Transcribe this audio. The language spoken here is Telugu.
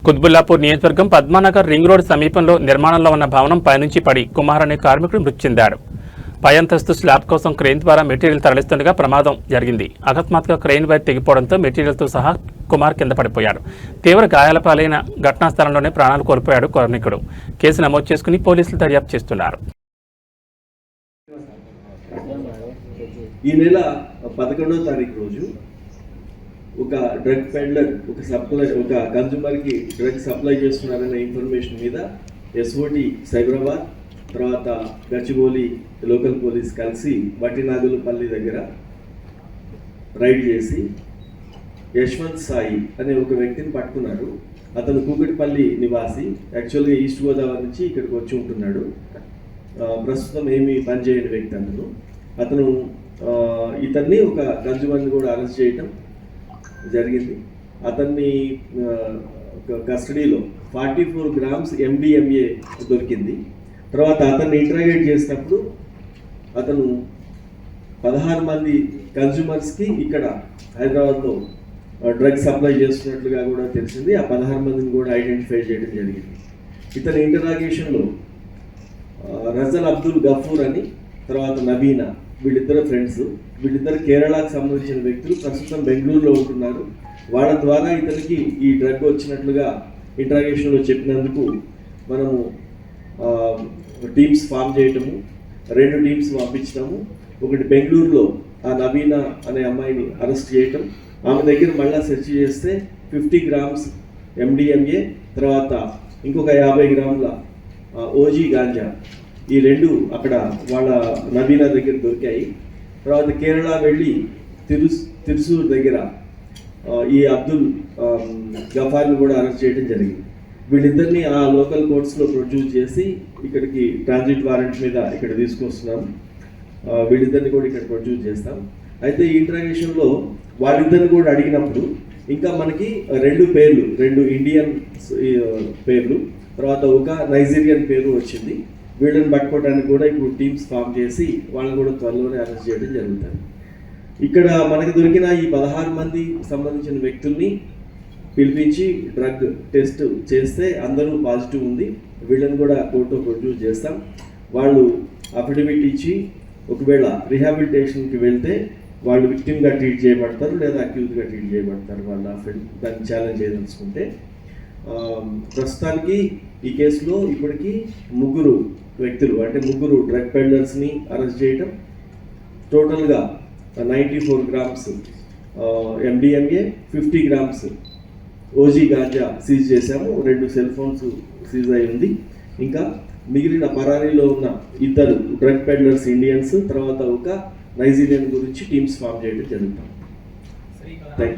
కుత్బుల్లాపూర్ నియోజకవర్గం పద్మానగర్ రింగ్ రోడ్ సమీపంలో నిర్మాణంలో ఉన్న భవనం పైనుంచి పడి కుమార్ అనే కార్మికుడు మృతి చెందాడు. పై అంతస్తు స్లాబ్ కోసం క్రెయిన్ ద్వారా మెటీరియల్ తరలిస్తుండగా ప్రమాదం జరిగింది. అకస్మాత్తుగా క్రెయిన్ వైర్ తెగిపోవడంతో మెటీరియల్తో సహా కుమార్ కింద పడిపోయాడు. తీవ్ర గాయాల పాలైన ఘటనా స్థలంలోనే ప్రాణాలు కోల్పోయాడు కార్మికుడు. కేసు నమోదు చేసుకుని పోలీసులు దర్యాప్తు చేస్తున్నారు. ఈ నెల 11వ తారీఖు రోజు ఒక డ్రగ్ పెడ్లర్ ఒక కన్జ్యూమర్కి డ్రగ్ సప్లై చేస్తున్నారనే ఇన్ఫర్మేషన్ మీద ఎస్ఓటి సైబరాబాద్ తర్వాత గచ్చిబౌలి లోకల్ పోలీస్ కలిసి వట్టినాగులపల్లి దగ్గర రైడ్ చేసి యశ్వంత్ సాయి అనే ఒక వ్యక్తిని పట్టుకున్నారు. అతను కూకటిపల్లి నివాసి, యాక్చువల్గా ఈస్ట్ గోదావరి నుంచి ఇక్కడికి వచ్చి ఉంటున్నాడు. ప్రస్తుతం ఏమీ పనిచేయని వ్యక్తి. అతను ఇతన్ని ఒక కన్జ్యూమర్ని కూడా అరెస్ట్ చేయటం జరిగింది. అతన్ని కస్టడీలో 44 grams MDMA దొరికింది. తర్వాత అతన్ని ఇంటరాగేట్ చేసినప్పుడు అతను 16 మంది కన్జ్యూమర్స్కి ఇక్కడ హైదరాబాద్లో డ్రగ్ సప్లై చేస్తున్నట్లుగా కూడా తెలిసింది. ఆ 16 మందిని కూడా ఐడెంటిఫై చేయడం జరిగింది. ఇతని ఇంటరాగేషన్లో రజల్ అబ్దుల్ గఫూర్ అని తర్వాత నబీనా వీళ్ళిద్దరు ఫ్రెండ్స్. వీళ్ళిద్దరు కేరళకు సంబంధించిన వ్యక్తులు, ప్రస్తుతం బెంగళూరులో ఉంటున్నారు. వాళ్ళ ద్వారా ఇతనికి ఈ డ్రగ్ వచ్చినట్లుగా ఇంటరాగేషన్లో చెప్పినందుకు మనము టీమ్స్ ఫామ్ చేయటము, 2 టీమ్స్ పంపించడము. ఒకటి బెంగళూరులో ఆ నబీనా అనే అమ్మాయిని అరెస్ట్ చేయటం, ఆమె దగ్గర మళ్ళీ సెర్చ్ చేస్తే 50 grams MDMA తర్వాత ఇంకొక 50 grams ఓజీ గాంజా, ఈ 2 అక్కడ వాళ్ళ నబీనా దగ్గర దొరికాయి. తర్వాత కేరళ వెళ్ళి తిరుసూర్ దగ్గర ఈ అబ్దుల్ గఫార్ని కూడా అరెస్ట్ చేయడం జరిగింది. వీళ్ళిద్దరిని ఆ లోకల్ కోర్ట్స్లో ప్రొడ్యూస్ చేసి ఇక్కడికి ట్రాన్సిట్ వారెంట్ మీద ఇక్కడ తీసుకొస్తున్నాం. వీళ్ళిద్దరిని కూడా ఇక్కడ ప్రొడ్యూస్ చేస్తాం. అయితే ఈ ఇంటరాగేషన్లో వాళ్ళిద్దరిని కూడా అడిగినప్పుడు ఇంకా మనకి 2 ఇండియన్ పేర్లు తర్వాత ఒక నైజీరియన్ పేరు వచ్చింది. వీళ్ళని పట్టుకోవడానికి కూడా ఇప్పుడు టీమ్స్ ఫామ్ చేసి వాళ్ళని కూడా త్వరలోనే అరెస్ట్ చేయడం జరుగుతుంది. ఇక్కడ మనకి దొరికిన ఈ 16 మంది సంబంధించిన వ్యక్తుల్ని పిలిపించి డ్రగ్ టెస్ట్ చేస్తే అందరూ పాజిటివ్ ఉంది. వీళ్ళని కూడా కోర్టులో ప్రొడ్యూస్ చేస్తాం. వాళ్ళు అఫిడవిట్ ఇచ్చి ఒకవేళ రిహాబిలిటేషన్కి వెళ్తే వాళ్ళు విక్టిమ్గా ట్రీట్ చేయబడతారు లేదా అక్యూజ్గా ట్రీట్ చేయబడతారు. వాళ్ళ దాన్ని ఛాలెంజ్ చేయదలుచుకుంటే ప్రస్తుతానికి ఈ కేసులో ఇప్పటికీ 3 వ్యక్తులు అంటే 3 డ్రగ్ పెడ్లర్స్ని అరెస్ట్ చేయటం, టోటల్గా 94 grams MDMA, 50 grams OG ganja seize చేశాము. 2 సెల్ ఫోన్స్ సీజ్ అయి ఉంది. ఇంకా మిగిలిన పరారీలో ఉన్న 2 డ్రగ్ పెడ్లర్స్ ఇండియన్స్ తర్వాత ఒక నైజీరియన్ గురించి టీమ్స్ ఫామ్ చేయడం జరుగుతుంది.